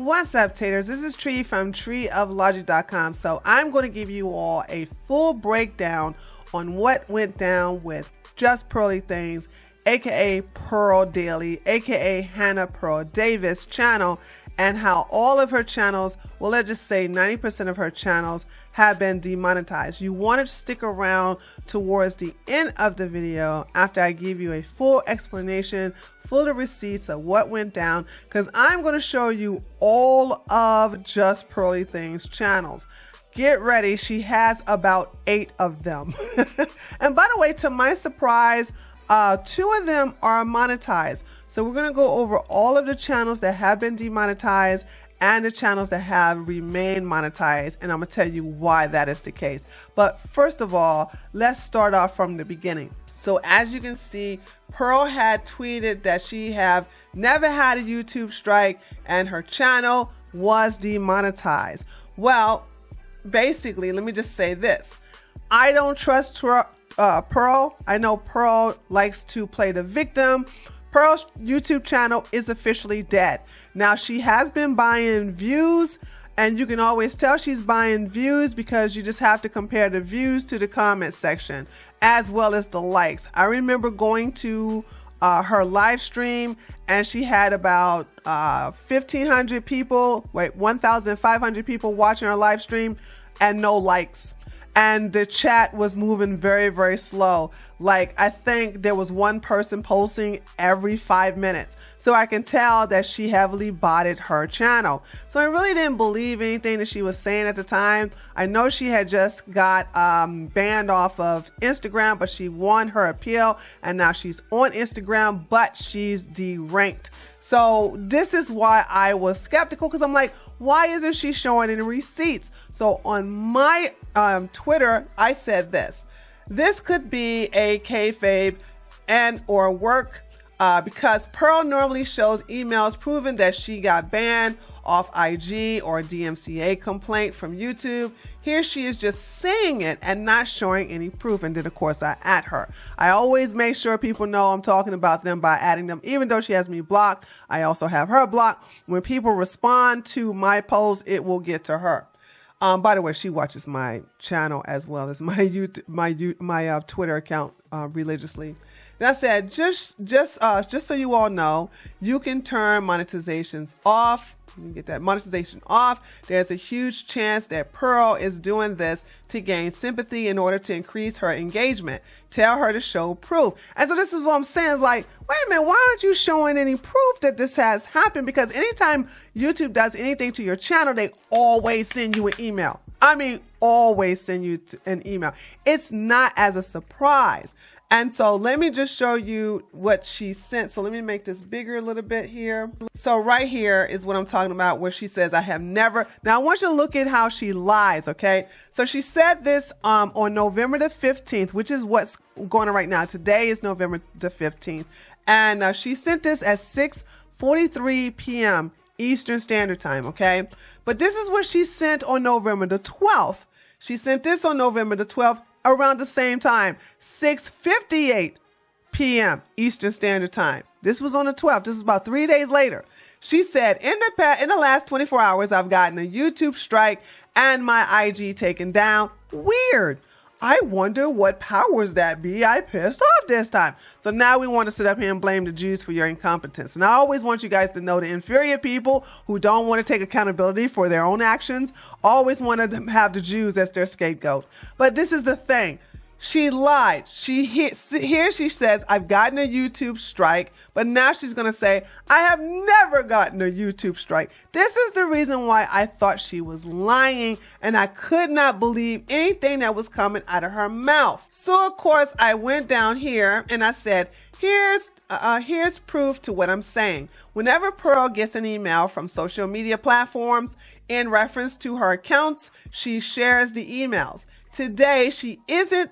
What's up, Taters? This is Tree from treeoflogic.com. So I'm going to give you all a full breakdown on what went down with Just Pearly Things, aka Pearl Daily, aka Hannah Pearl Davis channel, and how all of her channels, well, let's just say 90% of her channels have been demonetized. You want to stick around towards the end of the video after I give you a full explanation, full of receipts of what went down, because I'm going to show you all of Just Pearly Things channels. Get ready, she has about 8 of them. And by the way, to my surprise, 2 of them are monetized. So we're going to go over all of the channels that have been demonetized and the channels that have remained monetized, and I'm going to tell you why that is the case. But first of all, let's start off from the beginning. So as you can see, Pearl had tweeted that she have never had a YouTube strike and her channel was demonetized. Well, basically, let me just say this. I don't trust Pearl. I know Pearl likes to play the victim. Pearl's YouTube channel is officially dead. Now, she has been buying views, and you can always tell she's buying views because you just have to compare the views to the comment section as well as the likes. I remember going to her live stream, and she had about 1,500 people, 1,500 people watching her live stream and no likes. And the chat was moving very, very slow. Like, I think there was one person posting every 5 minutes. So I can tell that she heavily botted her channel. So I really didn't believe anything that she was saying at the time. I know she had just got banned off of Instagram, but she won her appeal. And now she's on Instagram, but she's deranked. So this is why I was skeptical, because I'm like, why isn't she showing any receipts? So on my Twitter, I said this. This could be a kayfabe and or work because Pearl normally shows emails proving that she got banned off IG or DMCA complaint from YouTube. Here she is just saying it and not showing any proof. And then of course I at her. I always make sure people know I'm talking about them by adding them. Even though she has me blocked, I also have her blocked. When people respond to my post, it will get to her. By the way, she watches my channel as well as my YouTube, my Twitter account religiously. And I said, just so you all know, you can turn monetizations off. You can get that monetization off. There's a huge chance that Pearl is doing this to gain sympathy in order to increase her engagement. Tell her to show proof. And so this is what I'm saying. It's like, wait a minute, why aren't you showing any proof that this has happened? Because anytime YouTube does anything to your channel, they always send you an email. I mean, always send you an email. It's not as a surprise. And so let me just show you what she sent. So let me make this bigger a little bit here. So right here is what I'm talking about, where she says, I have never. Now I want you to look at how she lies, okay? So she said this on November the 15th, which is what's going on right now. Today is November the 15th. And she sent this at 6:43 p.m. Eastern Standard Time, okay? But this is what she sent on November the 12th. She sent this on November the 12th. Around the same time, 6:58 p.m. Eastern Standard Time. This was on the 12th. This is about 3 days later. She said, in the last 24 hours, I've gotten a YouTube strike and my IG taken down. Weird. I wonder what powers that be I pissed off this time. So now we want to sit up here and blame the Jews for your incompetence. And I always want you guys to know the inferior people who don't want to take accountability for their own actions always want to have the Jews as their scapegoat. But this is the thing. She lied. Here she says, I've gotten a YouTube strike, but now she's going to say, I have never gotten a YouTube strike. This is the reason why I thought she was lying, and I could not believe anything that was coming out of her mouth. So of course I went down here and I said, here's proof to what I'm saying. Whenever Pearl gets an email from social media platforms in reference to her accounts, she shares the emails. Today she isn't.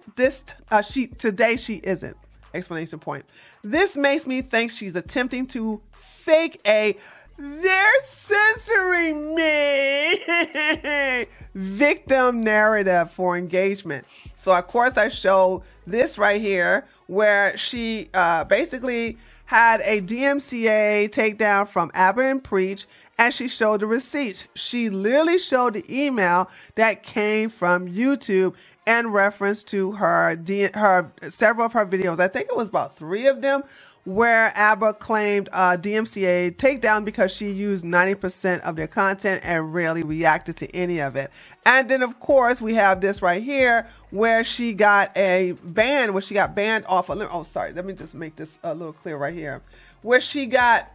Today she isn't. Explanation point. This makes me think she's attempting to fake they're censoring me victim narrative for engagement. So of course I show this right here where she basically had a DMCA takedown from Abba and Preach, and she showed the receipts. She literally showed the email that came from YouTube in reference to her several of her videos. I think it was about 3 of them where Abba claimed DMCA takedown because she used 90% of their content and rarely reacted to any of it. And then, of course, we have this right here where she got a ban, where she got banned off of, oh, sorry, let me just make this a little clear right here, where she got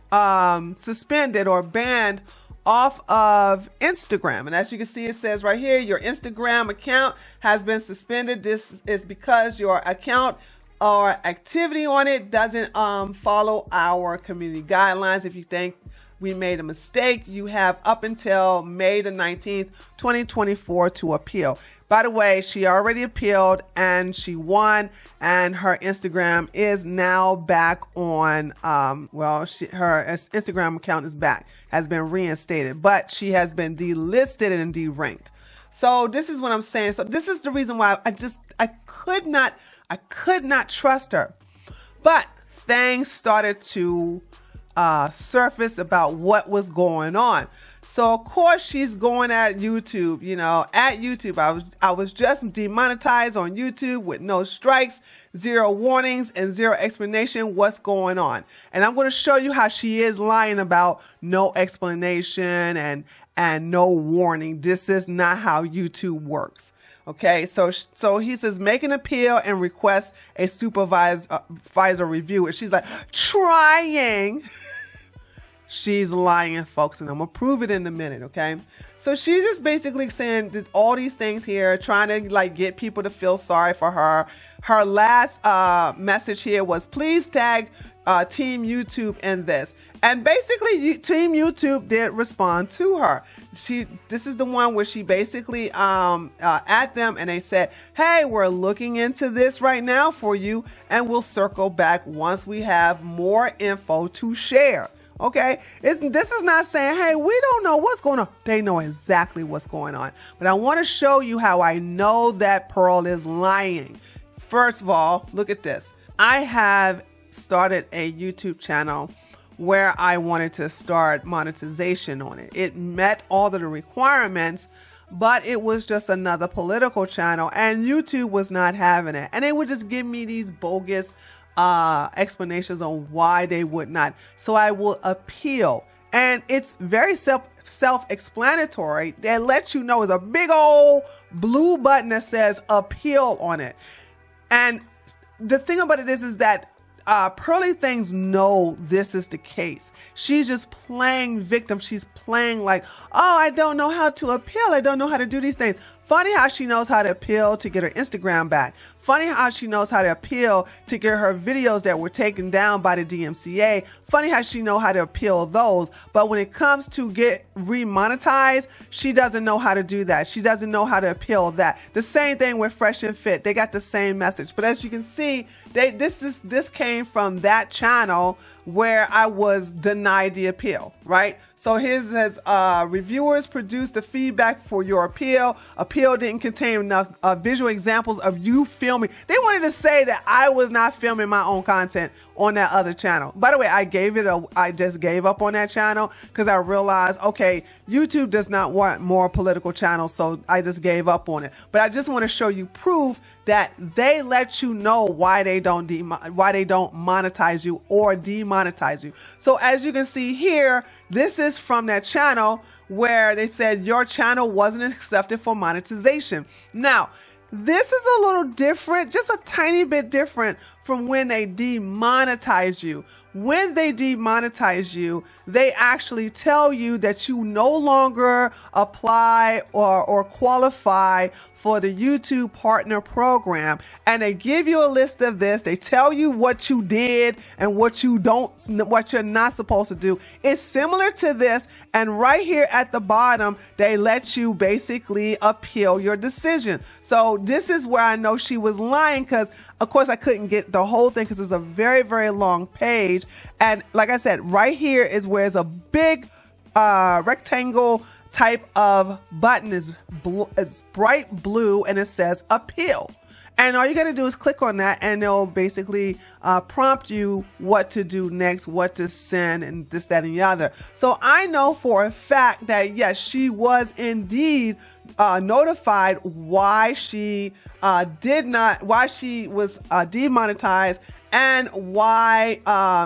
suspended or banned off of Instagram. And as you can see, it says right here, your Instagram account has been suspended. This is because your account or activity on it doesn't follow our community guidelines. If you think we made a mistake, you have up until May the 19th, 2024 to appeal. By the way, she already appealed and she won, and her Instagram is now back on, her Instagram account is back, has been reinstated, but she has been delisted and deranked. So this is what I'm saying. So this is the reason why I could not trust her. But things started to surface about what was going on. So of course she's going at YouTube, at YouTube. I was just demonetized on YouTube with no strikes, 0 warnings, and 0 explanation what's going on. And I'm going to show you how she is lying about no explanation and no warning. This is not how YouTube works. Okay, so he says, make an appeal and request a supervisor review. And she's like, trying. She's lying, folks, and I'm going to prove it in a minute, okay? So she's just basically saying that all these things here, trying to get people to feel sorry for her. Her last message here was, please tag Team YouTube in this. And basically, Team YouTube did respond to her. This is the one where she basically at them, and they said, hey, we're looking into this right now for you, and we'll circle back once we have more info to share. Okay, this is not saying, hey, we don't know what's going on. They know exactly what's going on. But I want to show you how I know that Pearl is lying. First of all, look at this. I have started a YouTube channel where I wanted to start monetization on it. It met all of the requirements, but it was just another political channel, and YouTube was not having it. And they would just give me these bogus explanations on why they would not. So I will appeal, and it's very self-explanatory. They let you know, it's a big old blue button that says appeal on it. And the thing about it is that Pearly Things know this is the case. She's just playing victim. She's playing like, oh, I don't know how to appeal. I don't know how to do these things. Funny how she knows how to appeal to get her Instagram back. Funny how she knows how to appeal to get her videos that were taken down by the DMCA. Funny how she knows how to appeal those. But when it comes to get remonetized, she doesn't know how to do that. She doesn't know how to appeal that. The same thing with Fresh and Fit. They got the same message. But as you can see, this came from that channel where I was denied the appeal, right? So here it says, reviewers produced the feedback for your appeal. Appeal didn't contain enough visual examples of you filming. They wanted to say that I was not filming my own content on that other channel. By the way, I just gave up on that channel because I realized, okay, YouTube does not want more political channels, so I just gave up on it. But I just want to show you proof that they let you know why they don't monetize you or demonetize you. So as you can see here, this is from that channel where they said your channel wasn't accepted for monetization. Now, this is a little different, just a tiny bit different from when they demonetize you. When they demonetize you, they actually tell you that you no longer apply or qualify for the YouTube Partner Program. And they give you a list of this. They tell you what you did and what you're not supposed to do. It's similar to this. And right here at the bottom, they let you basically appeal your decision. So this is where I know she was lying, because of course I couldn't get the whole thing because it's a very, very long page. And like I said, right here is where it's a big rectangle type of button is bright blue, and it says appeal. And all you got to do is click on that, and they'll basically prompt you what to do next, what to send, and this, that, and the other. So I know for a fact that yes, she was indeed notified why she why she was demonetized, and why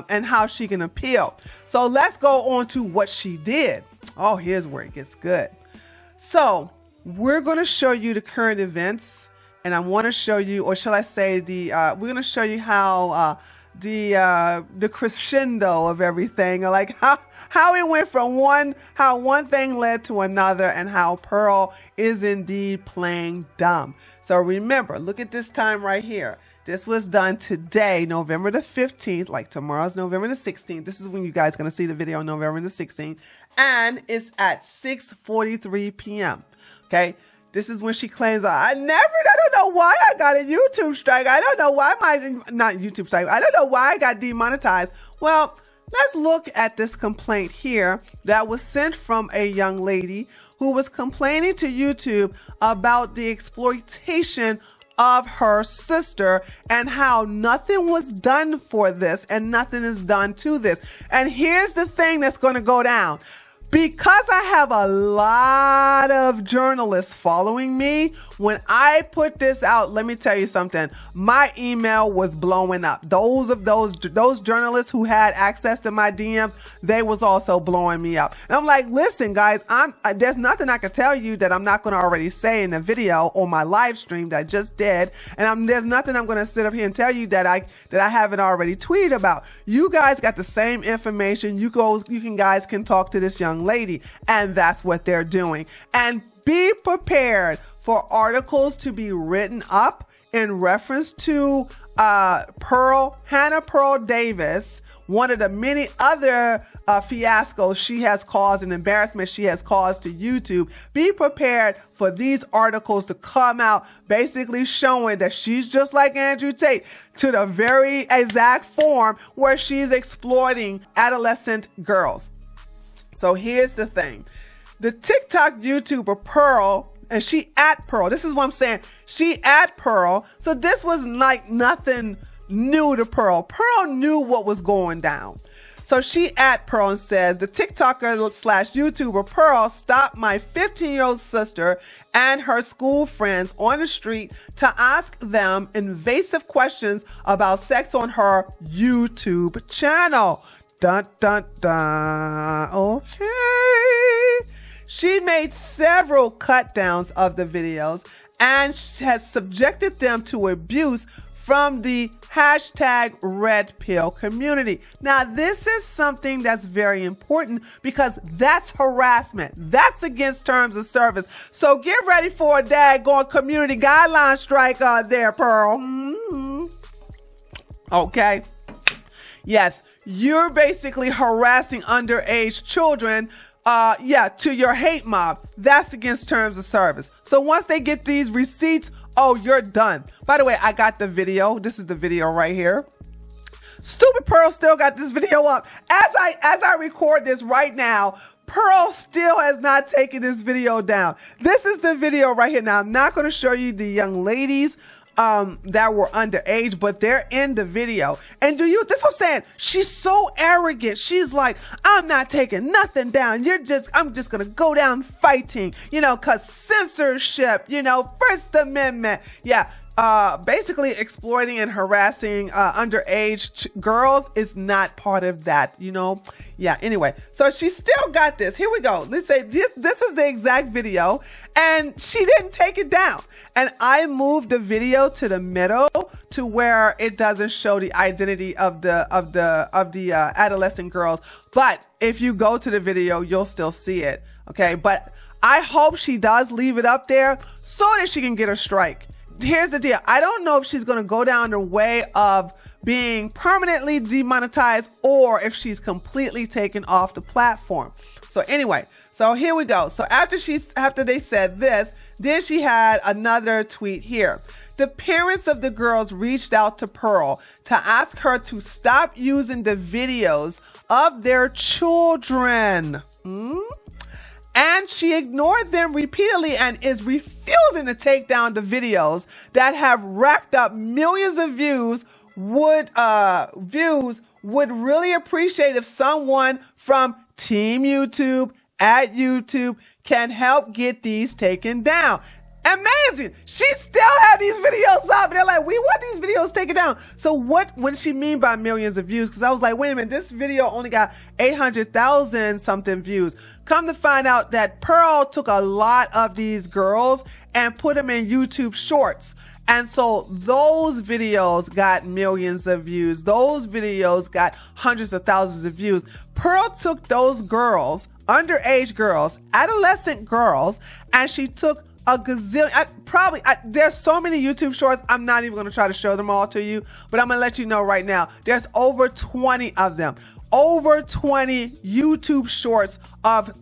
and how she can appeal. So let's go on to what she did. Oh, here's where it gets good. So we're going to show you the current events, and I want to show you, or shall I say, we're going to show you how the crescendo of everything, like how it went from how one thing led to another, and how Pearl is indeed playing dumb. So remember, look at this time right here. This was done today, November the 15th, like tomorrow's November the 16th. This is when you guys are going to see the video on November the 16th. And it's at 6:43 p.m. Okay. This is when she claims, I don't know why I got a YouTube strike. I don't know why not YouTube strike. I don't know why I got demonetized. Well, let's look at this complaint here that was sent from a young lady who was complaining to YouTube about the exploitation of her sister, and how nothing was done for this and nothing is done to this. And here's the thing that's going to go down. Because I have a lot of journalists following me, when I put this out, let me tell you something, my email was blowing up. Those journalists who had access to my DMs, they was also blowing me up. And I'm like, listen, guys, there's nothing I can tell you that I'm not going to already say in the video or my live stream that I just did. And there's nothing I'm going to sit up here and tell you that I haven't already tweeted about. You guys got the same information. You guys can talk to this young lady, and that's what they're doing. And be prepared for articles to be written up in reference to Hannah Pearl Davis, one of the many other fiascos she has caused and embarrassment she has caused to YouTube. Be prepared for these articles to come out basically showing that she's just like Andrew Tate, to the very exact form where she's exploiting adolescent girls. So here's the thing. The TikTok YouTuber Pearl, and she at Pearl. This is what I'm saying. She at Pearl. So this was like nothing new to Pearl. Pearl knew what was going down. So she at Pearl and says, the TikToker / YouTuber Pearl stopped my 15-year-old sister and her school friends on the street to ask them invasive questions about sex on her YouTube channel. Dun, dun, dun. Okay. She made several cut downs of the videos and has subjected them to abuse from the #RedPill community. Now, this is something that's very important because that's harassment. That's against terms of service. So get ready for a daggone community guideline strike there, Pearl. Mm-hmm. Okay. Yes, you're basically harassing underage children to your hate mob. That's against terms of service. So once they get these receipts, oh, you're done. By the way, I got the video. This is the video right here. Stupid Pearl still got this video up. As I record this right now, Pearl still has not taken this video down. This is the video right here. Now, I'm not going to show you the young ladies that were underage, but they're in the video. And this was saying, she's so arrogant. She's like, I'm not taking nothing down. I'm just going to go down fighting, cause censorship, First Amendment. Yeah. Basically exploiting and harassing underage girls is not part of that, Yeah, anyway, so she still got this. Here we go. Let's say this is the exact video, and she didn't take it down. And I moved the video to the middle to where it doesn't show the identity of the adolescent girls. But if you go to the video, you'll still see it. Okay, but I hope she does leave it up there so that she can get a strike. Here's the deal. I don't know if she's going to go down the way of being permanently demonetized or if she's completely taken off the platform. So anyway, so here we go. So after they said this, then she had another tweet here. The parents of the girls reached out to Pearl to ask her to stop using the videos of their children. And she ignored them repeatedly and is refusing to take down the videos that have racked up millions of views. Would really appreciate if someone from Team YouTube at YouTube can help get these taken down. Amazing. She still had these videos up. They're like, we want these videos taken down. So what did she mean by millions of views? Because I was like, wait a minute, this video only got 800,000 something views. Come to find out that Pearl took a lot of these girls and put them in YouTube shorts. And so those videos got millions of views. Those videos got hundreds of thousands of views. Pearl took those girls, underage girls, adolescent girls, and she took a gazillion, there's so many YouTube shorts, I'm not even going to try to show them all to you, but I'm going to let you know right now, there's over 20 of them. Over 20 YouTube shorts of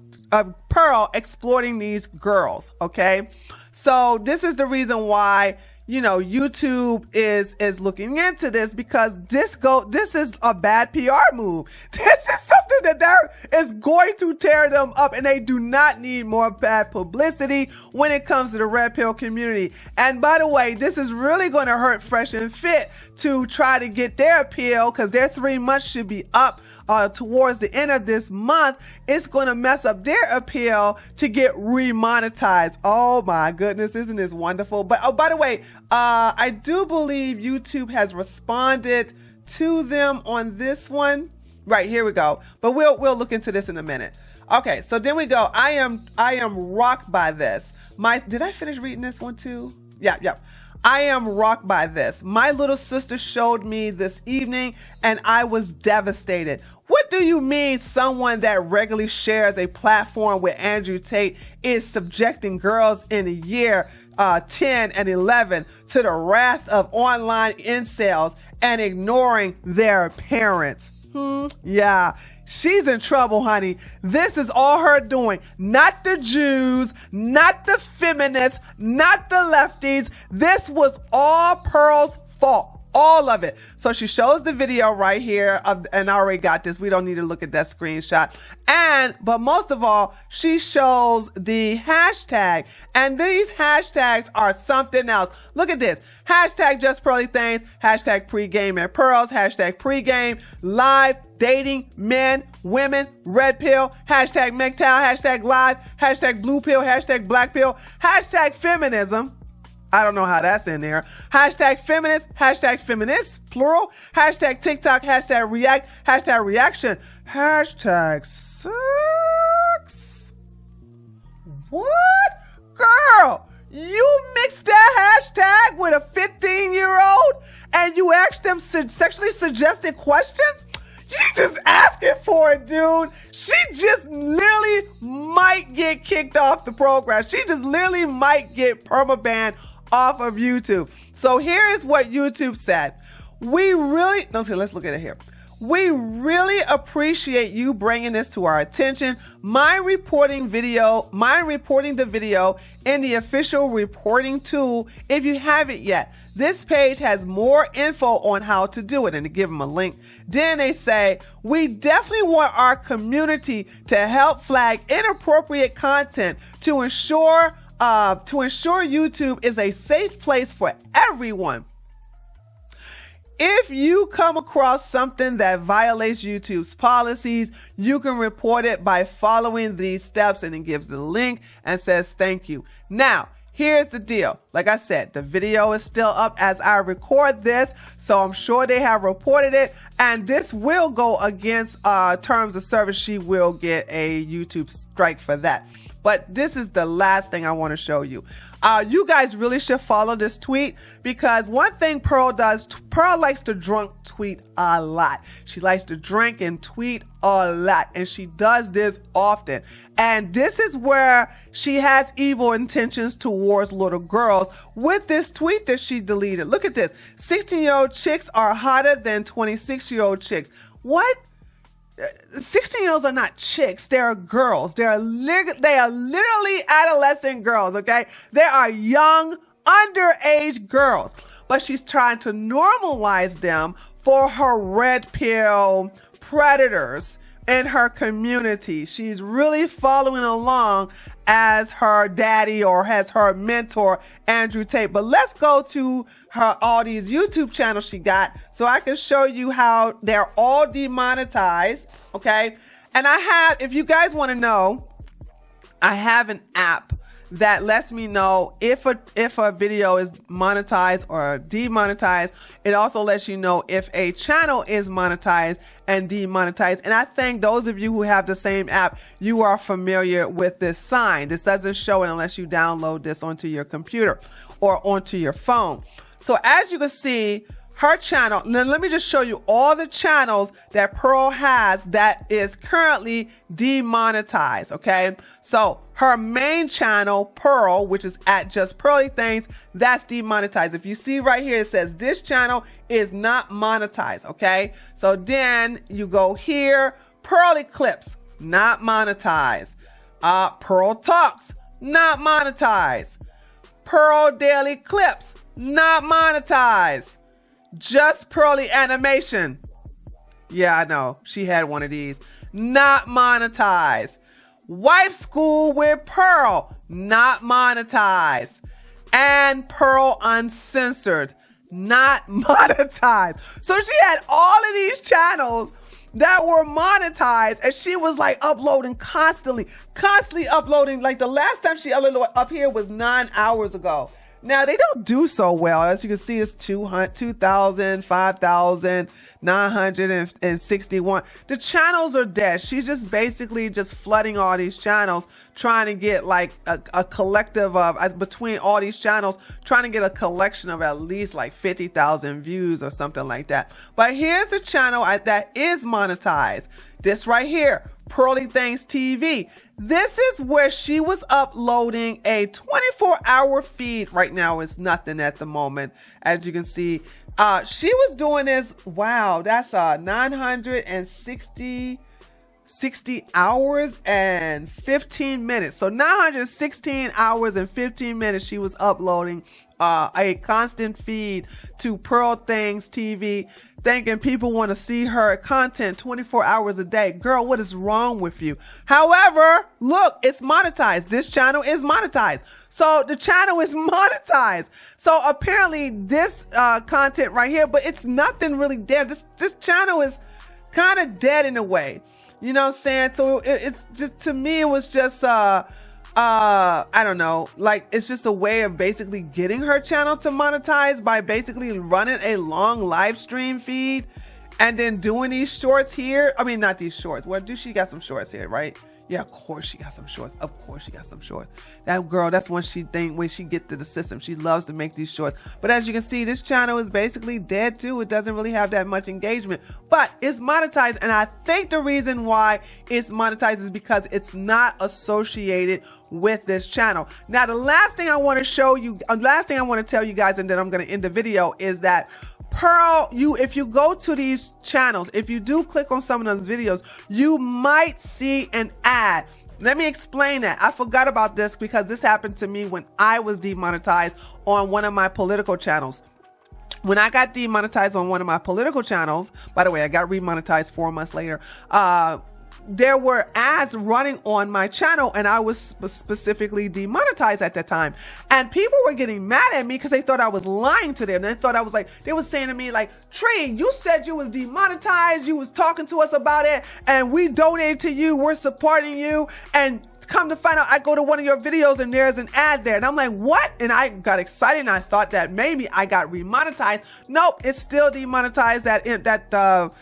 Pearl exploiting these girls, okay? So this is the reason why, you know, YouTube is looking into this, because this is a bad PR move. This is something that is going to tear them up, and they do not need more bad publicity when it comes to the red pill community. And by the way, this is really going to hurt Fresh and Fit to try to get their appeal, because their 3 months should be up towards the end of this month. It's going to mess up their appeal to get remonetized. Oh my goodness, isn't this wonderful? But oh, by the way, I do believe YouTube has responded to them on this one. Right, here we go. But we'll look into this in a minute. Okay, so then we go. I am rocked by this. Did I finish reading this one too? Yeah. I am rocked by this. My little sister showed me this evening and I was devastated. What do you mean someone that regularly shares a platform with Andrew Tate is subjecting girls in the year 10 and 11 to the wrath of online incels and ignoring their parents? Yeah, she's in trouble, honey. This is all her doing. Not the Jews, not the feminists, not the lefties. This was all Pearl's fault. All of it. So she shows the video right here and I already got this. We don't need to look at that screenshot. But most of all, she shows the hashtag, and these hashtags are something else. Look at this. Hashtag just pearly things, hashtag pregame and pearls, hashtag pregame, live, dating, men, women, red pill, hashtag MGTOW, hashtag live, hashtag blue pill, hashtag black pill, hashtag feminism. I don't know how that's in there. Hashtag feminist, plural. Hashtag TikTok, hashtag react, hashtag reaction, hashtag sex. What? Girl, you mixed that hashtag with a 15-year-old and you asked them sexually suggested questions? She just asking for it, dude. She just literally might get kicked off the program. She just literally might get permabanned off of YouTube. So here is what YouTube said. Let's look at it here. We really appreciate you bringing this to our attention. Mind reporting the video in the official reporting tool if you haven't yet. This page has more info on how to do it, and to give them a link. Then they say, we definitely want our community to help flag inappropriate content to ensure YouTube is a safe place for everyone. If you come across something that violates YouTube's policies, you can report it by following these steps, and it gives the link and says thank you. Now, here's the deal. Like I said, the video is still up as I record this, so I'm sure they have reported it, and this will go against terms of service. She will get a YouTube strike for that. But this is the last thing I want to show you. You guys really should follow this tweet, because one thing Pearl does, Pearl likes to drunk tweet a lot. She likes to drink and tweet a lot, and she does this often. And this is where she has evil intentions towards little girls with this tweet that she deleted. Look at this. 16-year-old chicks are hotter than 26-year-old chicks. What? 16-year-olds are not chicks. They are girls. They are literally adolescent girls, okay? They are young, underage girls. But she's trying to normalize them for her red pill predators in her community. She's really following along as her daddy or as her mentor, Andrew Tate. But let's go to all these YouTube channels she got so I can show you how they're all demonetized, okay? And I have, if you guys want to know, I have an app that lets me know if a video is monetized or demonetized. It also lets you know if a channel is monetized and demonetized. And I think those of you who have the same app, you are familiar with this sign. This doesn't show it unless you download this onto your computer or onto your phone. So as you can see, her channel, let me just show you all the channels that Pearl has that is currently demonetized, okay? So her main channel, Pearl, which is at Just Pearly Things, that's demonetized. If you see right here, it says this channel is not monetized, okay? So then you go here, Pearly Clips, not monetized. Pearl Talks, not monetized. Pearl Daily Clips, not monetized. Just Pearly Animation. Yeah, I know. She had one of these. Not monetized. Wife School with Pearl. Not monetized. And Pearl Uncensored. Not monetized. So she had all of these channels that were monetized, and she was like uploading constantly uploading. Like the last time she uploaded up here was 9 hours ago. Now, they don't do so well. As you can see, it's 2,000, 5,961. The channels are dead. She's just basically just flooding all these channels, trying to get like a collective of, between all these channels, trying to get a collection of at least like 50,000 views or something like that. But here's a channel that is monetized. This right here, Pearly Things TV. This is where she was uploading a 24-hour feed. Right now it's nothing at the moment. As you can see, she was doing this. Wow, that's 960 hours and 15 minutes. So 916 hours and 15 minutes she was uploading a constant feed to Pearl Things TV, thinking people want to see her content 24 hours a day. Girl, what is wrong with you? However, look, it's monetized. This channel is monetized. So the channel is monetized. So apparently this content right here, but it's nothing really there. This channel is kind of dead in a way. You know what I'm saying? So it's just, to me, it was just, I don't know, like it's just a way of basically getting her channel to monetize by basically running a long live stream feed and then doing these shorts here. I mean, not these shorts. Well, she got some shorts here, right? Yeah, of course she got some shorts. Of course she got some shorts. That girl, that's when she get to the system. She loves to make these shorts. But as you can see, this channel is basically dead too. It doesn't really have that much engagement, but it's monetized. And I think the reason why it's monetized is because it's not associated with this channel. Now, the last thing I want to show you, last thing I want to tell you guys, and then I'm going to end the video, is that Pearl, if you go to these channels, if you do click on some of those videos, you might see an ad. Let me explain that. I forgot about this because this happened to me when I was demonetized on one of my political channels. When I got demonetized on one of my political channels, by the way, I got remonetized 4 months later, there were ads running on my channel, and I was specifically demonetized at that time. And people were getting mad at me because they thought I was lying to them. They thought I was like, they was saying to me like, Tree, you said you was demonetized. You was talking to us about it, and we donated to you. We're supporting you. And come to find out, I go to one of your videos and there's an ad there. And I'm like, what? And I got excited and I thought that maybe I got remonetized. Nope, it's still demonetized. The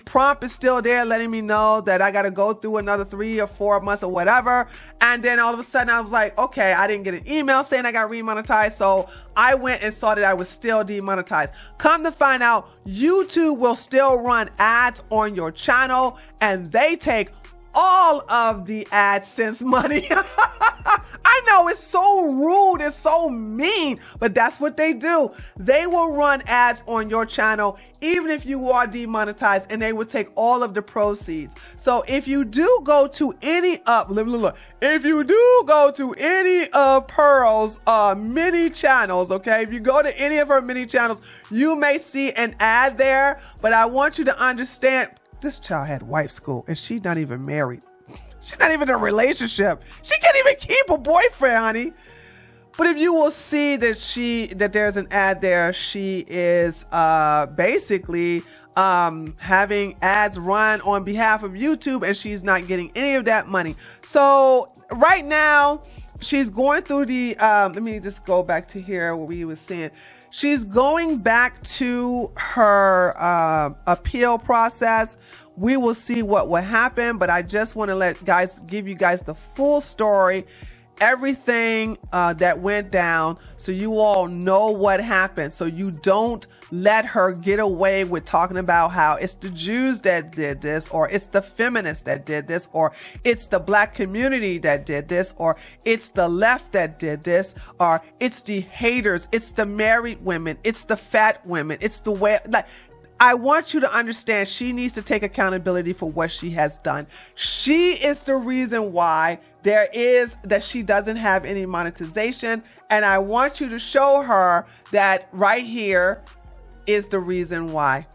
prompt is still there letting me know that I got to go through another 3 or 4 months or whatever. And then all of a sudden I was like, okay, I didn't get an email saying I got remonetized. So I went and saw that I was still demonetized. Come to find out, YouTube will still run ads on your channel, and they take all of the AdSense money. I know, it's so rude, it's so mean, but that's what they do. They will run ads on your channel even if you are demonetized, and they will take all of the proceeds. So if you do go to any if you do go to any of Pearl's mini channels, okay, if you go to any of her mini channels, you may see an ad there, but I want you to understand, This child had wife school and she's not even married. She's not even in a relationship. She can't even keep a boyfriend, honey. But if you will see that there's an ad there, she is basically having ads run on behalf of YouTube, and she's not getting any of that money. So right now, she's going through the, let me just go back to here where we were seeing. She's going back to her appeal process. We will see what will happen, but I just want to give you guys the full story, everything that went down, so you all know what happened, so you don't let her get away with talking about how it's the Jews that did this, or it's the feminists that did this, or it's the black community that did this, or it's the left that did this, or it's the haters, it's the married women, it's the fat women, it's the way, like, I want you to understand she needs to take accountability for what she has done. She is the reason why that she doesn't have any monetization. And I want you to show her that right here is the reason why.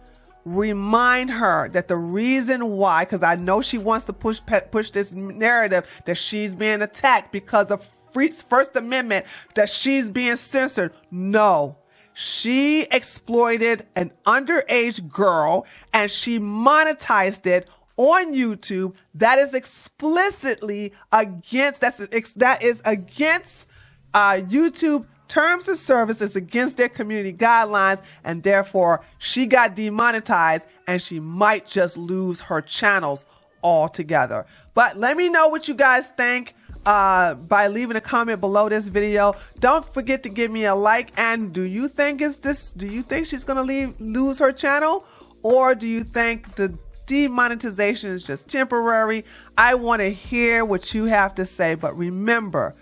Remind her that the reason why, because I know she wants to push this narrative that she's being attacked because of First Amendment, that she's being censored. No. She exploited an underage girl and she monetized it on YouTube. That is explicitly against, that is against YouTube terms of service. It's against their community guidelines, and therefore she got demonetized and she might just lose her channels altogether. But let me know what you guys think by leaving a comment below this video. Don't forget to give me a like. And do you think she's gonna lose her channel, or do you think the demonetization is just temporary? I want to hear what you have to say, but remember,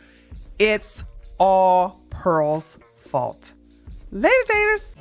it's all Pearl's fault. Later, taters.